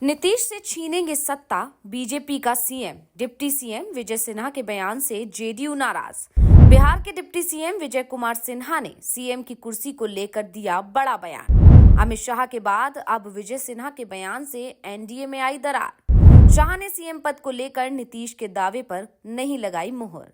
नीतीश से छीनेंगे सत्ता, बीजेपी का CM. Deputy CM Vijay Sinha के बयान से जेडीयू नाराज। बिहार के डिप्टी सीएम विजय कुमार सिन्हा ने सीएम की कुर्सी को लेकर दिया बड़ा बयान। अमित शाह के बाद अब विजय सिन्हा के बयान से एनडीए में आई दरार। शाह ने सीएम पद को लेकर नीतीश के दावे पर नहीं लगाई मुहर।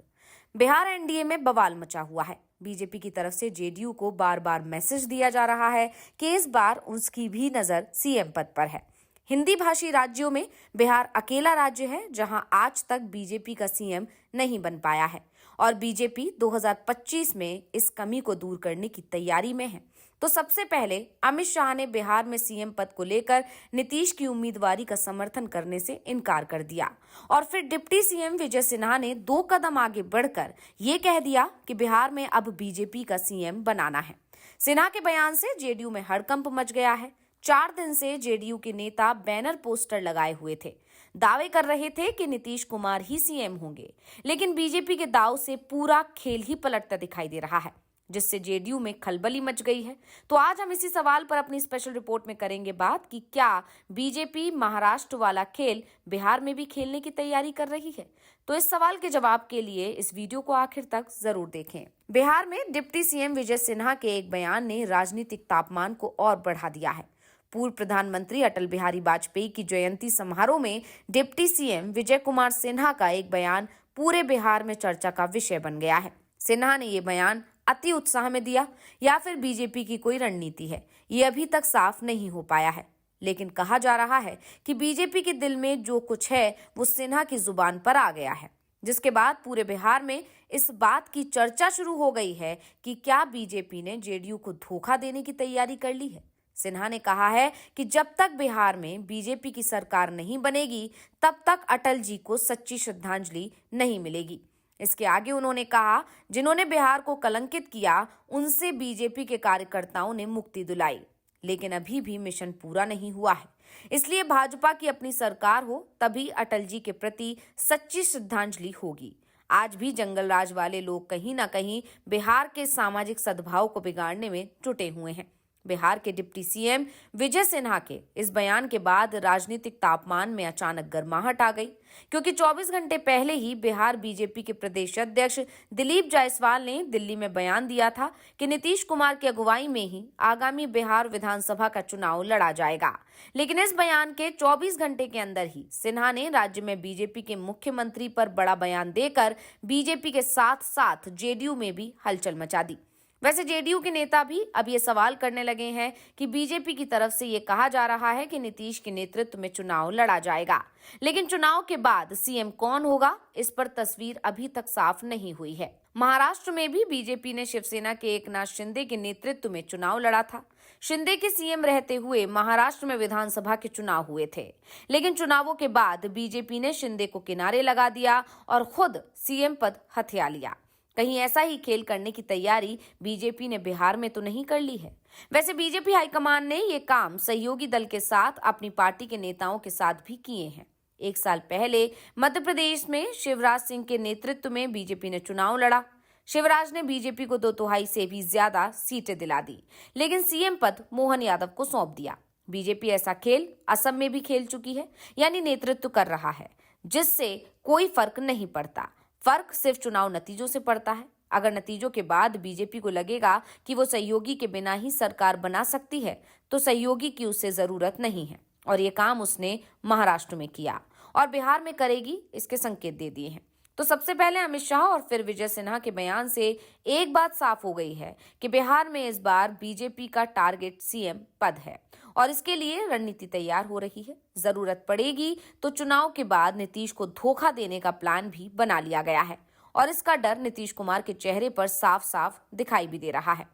बिहार एनडीए में बवाल मचा हुआ है। बीजेपी की तरफ से जेडीयू को बार बार मैसेज दिया जा रहा है कि इस बार उसकी भी नजर सीएम पद पर है। हिंदी भाषी राज्यों में बिहार अकेला राज्य है जहां आज तक बीजेपी का सीएम नहीं बन पाया है और बीजेपी 2025 में इस कमी को दूर करने की तैयारी में है। तो सबसे पहले अमित शाह ने बिहार में सीएम पद को लेकर नीतीश की उम्मीदवारी का समर्थन करने से इनकार कर दिया और फिर डिप्टी सीएम विजय सिन्हा ने 2 कदम आगे बढ़कर ये कह दिया कि बिहार में अब बीजेपी का सीएम बनाना है। सिन्हा के बयान से जेडीयू में हड़कंप मच गया है। 4 दिन से जेडीयू के नेता बैनर पोस्टर लगाए हुए थे, दावे कर रहे थे कि नीतीश कुमार ही सीएम होंगे, लेकिन बीजेपी के दाव से पूरा खेल ही पलटता दिखाई दे रहा है, जिससे जेडीयू में खलबली मच गई है। तो आज हम इसी सवाल पर अपनी स्पेशल रिपोर्ट में करेंगे बात कि क्या बीजेपी महाराष्ट्र वाला खेल बिहार में भी खेलने की तैयारी कर रही है। तो इस सवाल के जवाब के लिए इस वीडियो को आखिर तक जरूर देखें। बिहार में डिप्टी सीएम विजय सिन्हा के एक बयान ने राजनीतिक तापमान को और बढ़ा दिया है। पूर्व प्रधानमंत्री अटल बिहारी वाजपेयी की जयंती समारोह में डिप्टी सीएम विजय कुमार सिन्हा का एक बयान पूरे बिहार में चर्चा का विषय बन गया है। सिन्हा ने ये बयान अति उत्साह में दिया या फिर बीजेपी की कोई रणनीति है, ये अभी तक साफ नहीं हो पाया है, लेकिन कहा जा रहा है कि बीजेपी के दिल में जो कुछ है वो सिन्हा की जुबान पर आ गया है, जिसके बाद पूरे बिहार में इस बात की चर्चा शुरू हो गई है कि क्या बीजेपी ने जेडीयू को धोखा देने की तैयारी कर ली है। सिन्हा ने कहा है कि जब तक बिहार में बीजेपी की सरकार नहीं बनेगी तब तक अटल जी को सच्ची श्रद्धांजलि नहीं मिलेगी। इसके आगे उन्होंने कहा, जिन्होंने बिहार को कलंकित किया उनसे बीजेपी के कार्यकर्ताओं ने मुक्ति दिलाई, लेकिन अभी भी मिशन पूरा नहीं हुआ है। इसलिए भाजपा की अपनी सरकार हो तभी अटल जी के प्रति सच्ची श्रद्धांजलि होगी। आज भी जंगल राज वाले लोग कहीं ना कहीं बिहार के सामाजिक सद्भाव को बिगाड़ने में जुटे हुए हैं। बिहार के डिप्टी सीएम विजय सिन्हा के इस बयान के बाद राजनीतिक तापमान में अचानक गर्माहट आ गई, क्योंकि 24 घंटे पहले ही बिहार बीजेपी के प्रदेश अध्यक्ष दिलीप जायसवाल ने दिल्ली में बयान दिया था कि नीतीश कुमार की अगुवाई में ही आगामी बिहार विधानसभा का चुनाव लड़ा जाएगा। लेकिन इस बयान के 24 घंटे के अंदर ही सिन्हा ने राज्य में बीजेपी के मुख्यमंत्री पर बड़ा बयान देकर बीजेपी के साथ साथ जेडीयू में भी हलचल मचा दी। वैसे जेडीयू के नेता भी अब ये सवाल करने लगे हैं कि बीजेपी की तरफ से ये कहा जा रहा है कि नीतीश के नेतृत्व में चुनाव लड़ा जाएगा, लेकिन चुनाव के बाद सीएम कौन होगा इस पर तस्वीर अभी तक साफ नहीं हुई है। महाराष्ट्र में भी बीजेपी ने शिवसेना के एकनाथ शिंदे के नेतृत्व में चुनाव लड़ा था। शिंदे के सीएम रहते हुए महाराष्ट्र में विधानसभा के चुनाव हुए थे, लेकिन चुनावों के बाद बीजेपी ने शिंदे को किनारे लगा दिया और खुद सीएम पद हथिया लिया। कहीं ऐसा ही खेल करने की तैयारी बीजेपी ने बिहार में तो नहीं कर ली है। वैसे बीजेपी हाईकमान ने ये काम सहयोगी दल के साथ अपनी पार्टी के नेताओं के साथ भी किए हैं। 1 साल पहले मध्य प्रदेश में शिवराज सिंह के नेतृत्व में बीजेपी ने चुनाव लड़ा। शिवराज ने बीजेपी को 2/3 से भी ज्यादा सीटें दिला दी, लेकिन सीएम पद मोहन यादव को सौंप दिया। बीजेपी ऐसा खेल असम में भी खेल चुकी है, यानी नेतृत्व कर रहा है, जिससे कोई फर्क नहीं पड़ता। फर्क सिर्फ चुनाव नतीजों से पड़ता है। अगर नतीजों के बाद बीजेपी को लगेगा कि वो सहयोगी के बिना ही सरकार बना सकती है तो सहयोगी की उससे जरूरत नहीं है, और ये काम उसने महाराष्ट्र में किया और बिहार में करेगी, इसके संकेत दे दिए हैं। तो सबसे पहले अमित शाह और फिर विजय सिन्हा के बयान से एक बात साफ हो गई है कि बिहार में इस बार बीजेपी का टारगेट सीएम पद है और इसके लिए रणनीति तैयार हो रही है। जरूरत पड़ेगी तो चुनाव के बाद नीतीश को धोखा देने का प्लान भी बना लिया गया है और इसका डर नीतीश कुमार के चेहरे पर साफ साफ दिखाई भी दे रहा है।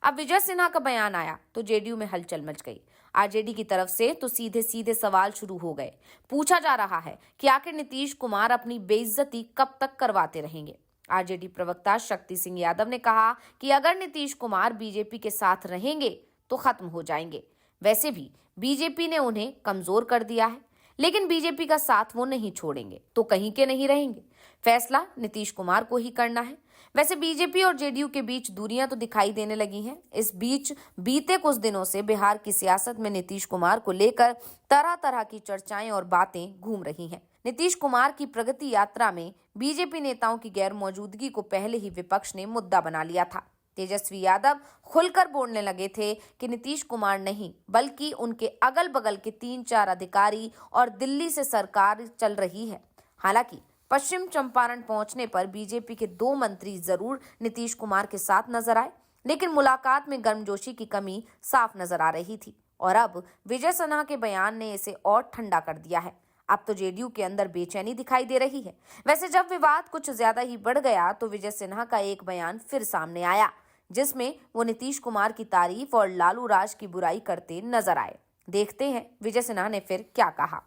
अब विजय सिन्हा का बयान आया तो जेडीयू में हलचल मच गई। आरजेडी की तरफ से तो सीधे सीधे सवाल शुरू हो गए। पूछा जा रहा है कि आखिर नीतीश कुमार अपनी बेइज्जती कब तक करवाते रहेंगे। आरजेडी प्रवक्ता शक्ति सिंह यादव ने कहा कि अगर नीतीश कुमार बीजेपी के साथ रहेंगे तो खत्म हो जाएंगे। वैसे भी बीजेपी ने उन्हें कमजोर कर दिया है, लेकिन बीजेपी का साथ वो नहीं छोड़ेंगे तो कहीं के नहीं रहेंगे। फैसला नीतीश कुमार को ही करना है। वैसे बीजेपी और जेडीयू के बीच दूरियां तो दिखाई देने लगी हैं। इस बीच बीते कुछ दिनों से बिहार की सियासत में नीतीश कुमार को लेकर तरह तरह की चर्चाएं और बातें घूम रही हैं। नीतीश कुमार की प्रगति यात्रा में बीजेपी नेताओं की गैर मौजूदगी को पहले ही विपक्ष ने मुद्दा बना लिया था। तेजस्वी यादव खुलकर बोलने लगे थे कि नीतीश कुमार नहीं बल्कि उनके अगल बगल के 3-4 अधिकारी और दिल्ली से सरकार चल रही है। हालांकि पश्चिम चंपारण पहुंचने पर बीजेपी के 2 मंत्री जरूर नीतीश कुमार के साथ नजर आए, लेकिन मुलाकात में गर्मजोशी की कमी साफ नजर आ रही थी और अब विजय सिन्हा के बयान ने इसे और ठंडा कर दिया है। अब तो जेडीयू के अंदर बेचैनी दिखाई दे रही है। वैसे जब विवाद कुछ ज्यादा ही बढ़ गया तो विजय सिन्हा का एक बयान फिर सामने आया, जिसमें वो नीतीश कुमार की तारीफ और लालू राज की बुराई करते नजर आए। देखते हैं विजय सिन्हा ने फिर क्या कहा।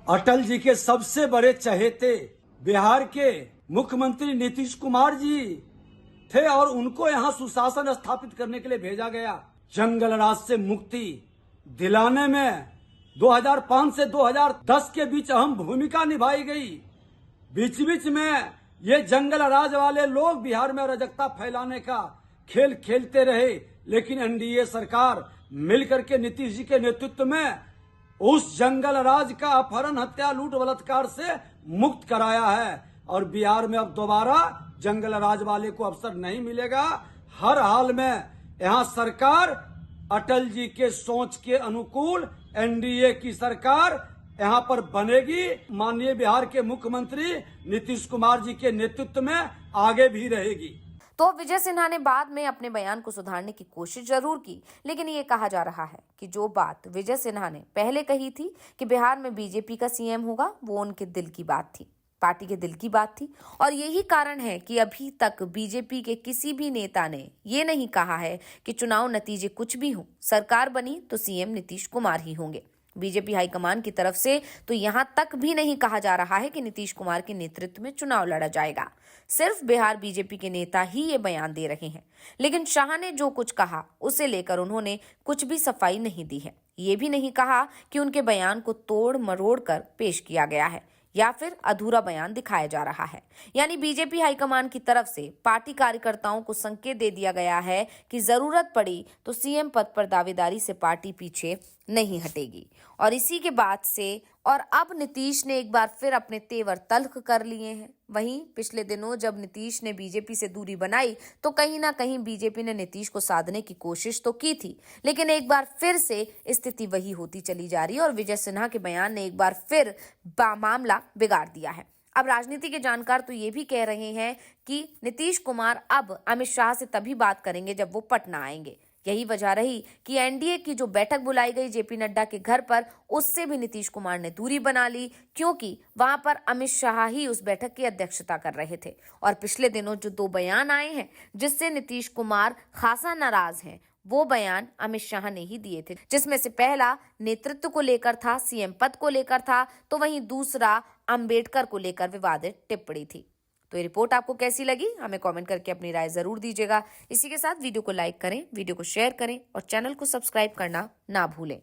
अटल जी के सबसे बड़े चहेते बिहार के मुख्यमंत्री नीतीश कुमार जी थे और उनको यहाँ सुशासन स्थापित करने के लिए भेजा गया। जंगल राज से मुक्ति दिलाने में 2005 से 2010 के बीच अहम भूमिका निभाई गई। बीच बीच में ये जंगल राज वाले लोग बिहार में अराजकता फैलाने का खेल खेलते रहे, लेकिन एनडीए सरकार मिलकर के नीतीश जी के नेतृत्व में उस जंगल राज का अपहरण, हत्या, लूट, बलात्कार से मुक्त कराया है और बिहार में अब दोबारा जंगल राज वाले को अवसर नहीं मिलेगा। हर हाल में यहाँ सरकार अटल जी के सोच के अनुकूल एनडीए की सरकार यहाँ पर बनेगी। माननीय बिहार के मुख्यमंत्री नीतीश कुमार जी के नेतृत्व में आगे भी रहेगी। तो विजय सिन्हा ने बाद में अपने बयान को सुधारने की कोशिश जरूर की, लेकिन ये कहा जा रहा है कि जो बात विजय सिन्हा ने पहले कही थी कि बिहार में बीजेपी का सीएम होगा, वो उनके दिल की बात थी, पार्टी के दिल की बात थी। और यही कारण है कि अभी तक बीजेपी के किसी भी नेता ने ये नहीं कहा है कि चुनाव नतीजे कुछ भी हों, सरकार बनी तो सीएम नीतीश कुमार ही होंगे। बीजेपी हाईकमान की तरफ से तो यहां तक भी नहीं कहा जा रहा है कि नीतीश कुमार के नेतृत्व में चुनाव लड़ा जाएगा। सिर्फ बिहार बीजेपी के नेता ही ये बयान दे रहे हैं, लेकिन शाह ने जो कुछ कहा उसे लेकर उन्होंने कुछ भी सफाई नहीं दी है। ये भी नहीं कहा कि उनके बयान को तोड़ मरोड़ कर पेश किया गया है या फिर अधूरा बयान दिखाया जा रहा है। यानी बीजेपी हाईकमान की तरफ से पार्टी कार्यकर्ताओं को संकेत दे दिया गया है कि जरूरत पड़ी तो सीएम पद पर दावेदारी से पार्टी पीछे नहीं हटेगी। और इसी के बाद से और अब नीतीश ने एक बार फिर अपने तेवर तल्ख कर लिए हैं। वहीं पिछले दिनों जब नीतीश ने बीजेपी से दूरी बनाई तो कहीं ना कहीं बीजेपी ने नीतीश को साधने की कोशिश तो की थी, लेकिन एक बार फिर से स्थिति वही होती चली जा रही है और विजय सिन्हा के बयान ने एक बार फिर मामला बिगाड़ दिया है। अब राजनीति के जानकार तो ये भी कह रहे हैं कि नीतीश कुमार अब अमित शाह से तभी बात करेंगे जब वो पटना आएंगे। यही वजह रही कि एनडीए की जो बैठक बुलाई गई जेपी नड्डा के घर पर, उससे भी नीतीश कुमार ने दूरी बना ली, क्योंकि वहां पर अमित शाह ही उस बैठक की अध्यक्षता कर रहे थे। और पिछले दिनों जो 2 बयान आए हैं जिससे नीतीश कुमार खासा नाराज हैं, वो बयान अमित शाह ने ही दिए थे, जिसमें से पहला नेतृत्व को लेकर था, सीएम पद को लेकर था, तो वहीं दूसरा अंबेडकर को लेकर विवादित टिप्पणी थी। तो ये रिपोर्ट आपको कैसी लगी, हमें कमेंट करके अपनी राय जरूर दीजिएगा। इसी के साथ वीडियो को लाइक करें, वीडियो को शेयर करें और चैनल को सब्सक्राइब करना ना भूलें।